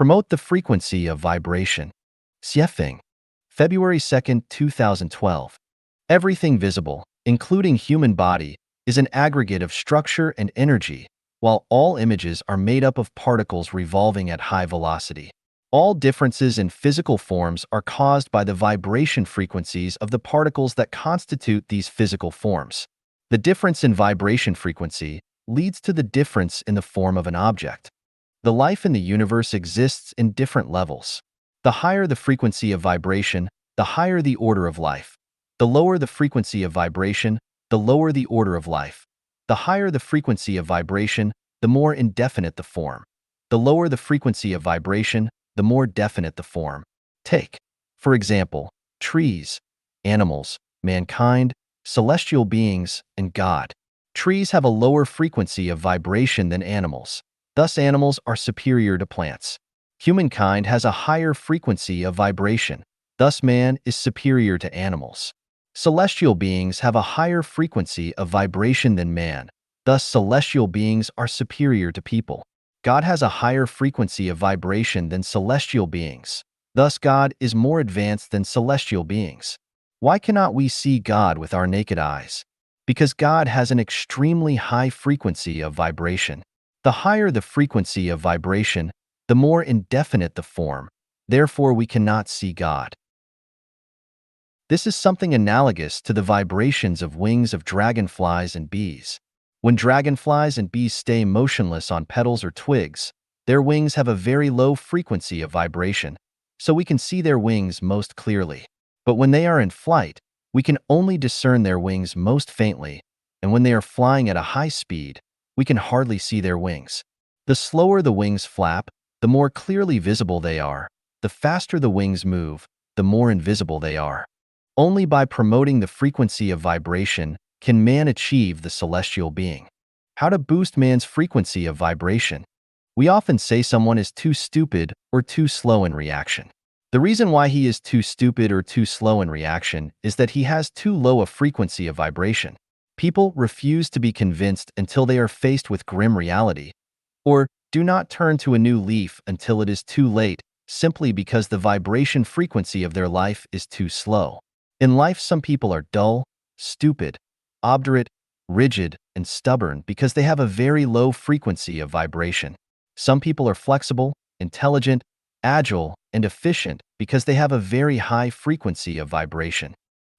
Promote the frequency of vibration. Xiefeng, February 2, 2012. Everything visible, including human body, is an aggregate of structure and energy, while all images are made up of particles revolving at high velocity. All differences in physical forms are caused by the vibration frequencies of the particles that constitute these physical forms. The difference in vibration frequency leads to the difference in the form of an object. The life in the universe exists in different levels. The higher the frequency of vibration, the higher the order of life. The lower the frequency of vibration, the lower the order of life. The higher the frequency of vibration, the more indefinite the form. The lower the frequency of vibration, the more definite the form. Take, for example, trees, animals, mankind, celestial beings, and God. Trees have a lower frequency of vibration than animals. Thus, animals are superior to plants. Humankind has a higher frequency of vibration. Thus, man is superior to animals. Celestial beings have a higher frequency of vibration than man. Thus, celestial beings are superior to people. God has a higher frequency of vibration than celestial beings. Thus, God is more advanced than celestial beings. Why cannot we see God with our naked eyes? Because God has an extremely high frequency of vibration. The higher the frequency of vibration, the more indefinite the form. Therefore, we cannot see God. This is something analogous to the vibrations of wings of dragonflies and bees. When dragonflies and bees stay motionless on petals or twigs, their wings have a very low frequency of vibration, so we can see their wings most clearly. But when they are in flight, we can only discern their wings most faintly, and when they are flying at a high speed, we can hardly see their wings. The slower the wings flap, the more clearly visible they are. The faster the wings move, the more invisible they are. Only by promoting the frequency of vibration can man achieve the celestial being. How to boost man's frequency of vibration? We often say someone is too stupid or too slow in reaction. The reason why he is too stupid or too slow in reaction is that he has too low a frequency of vibration. People refuse to be convinced until they are faced with grim reality, or do not turn to a new leaf until it is too late, simply because the vibration frequency of their life is too slow. In life, some people are dull, stupid, obdurate, rigid, and stubborn because they have a very low frequency of vibration. Some people are flexible, intelligent, agile, and efficient because they have a very high frequency of vibration.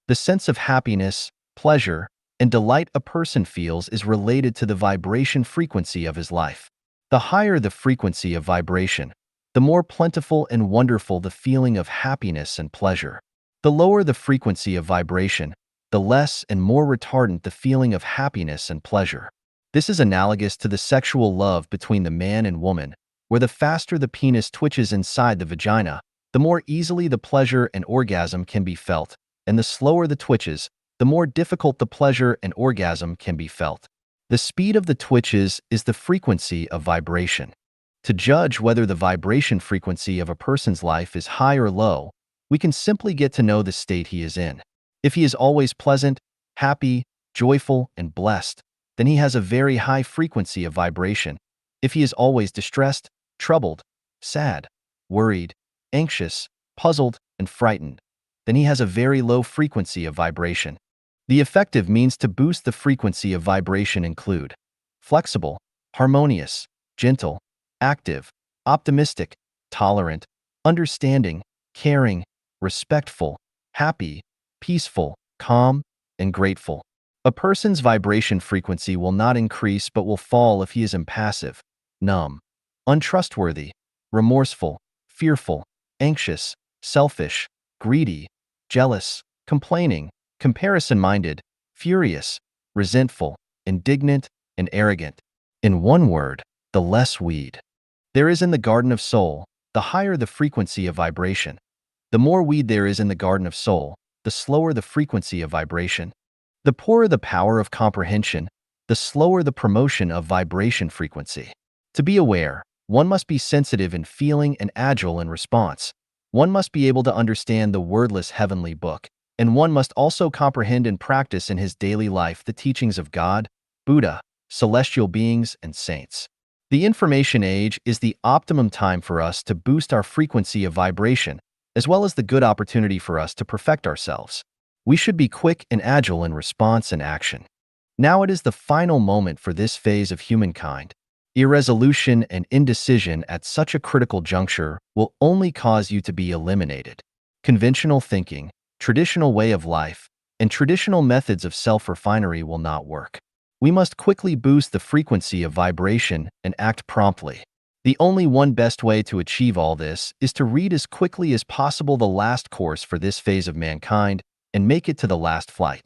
The sense of happiness, pleasure, and delight a person feels is related to the vibration frequency of his life. The higher the frequency of vibration, the more plentiful and wonderful the feeling of happiness and pleasure. The lower the frequency of vibration, the less and more retardant the feeling of happiness and pleasure. This is analogous to the sexual love between the man and woman, where the faster the penis twitches inside the vagina, the more easily the pleasure and orgasm can be felt, and the slower the twitches, the more difficult the pleasure and orgasm can be felt. The speed of the twitches is the frequency of vibration. To judge whether the vibration frequency of a person's life is high or low, we can simply get to know the state he is in. If he is always pleasant, happy, joyful, and blessed, then he has a very high frequency of vibration. If he is always distressed, troubled, sad, worried, anxious, puzzled, and frightened, then he has a very low frequency of vibration. The effective means to boost the frequency of vibration include flexible, harmonious, gentle, active, optimistic, tolerant, understanding, caring, respectful, happy, peaceful, calm, and grateful. A person's vibration frequency will not increase but will fall if he is impassive, numb, untrustworthy, remorseful, fearful, anxious, selfish, greedy, jealous, complaining, comparison-minded, furious, resentful, indignant, and arrogant. In one word, the less weed there is in the garden of soul, the higher the frequency of vibration. The more weed there is in the garden of soul, the slower the frequency of vibration. The poorer the power of comprehension, the slower the promotion of vibration frequency. To be aware, one must be sensitive in feeling and agile in response. One must be able to understand the wordless heavenly book, and one must also comprehend and practice in his daily life the teachings of God, Buddha, celestial beings, and saints. The information age is the optimum time for us to boost our frequency of vibration, as well as the good opportunity for us to perfect ourselves. We should be quick and agile in response and action. Now it is the final moment for this phase of humankind. Irresolution and indecision at such a critical juncture will only cause you to be eliminated. Conventional thinking, traditional way of life, and traditional methods of self-refinery will not work. We must quickly boost the frequency of vibration and act promptly. The only one best way to achieve all this is to read as quickly as possible the last course for this phase of mankind and make it to the last flight.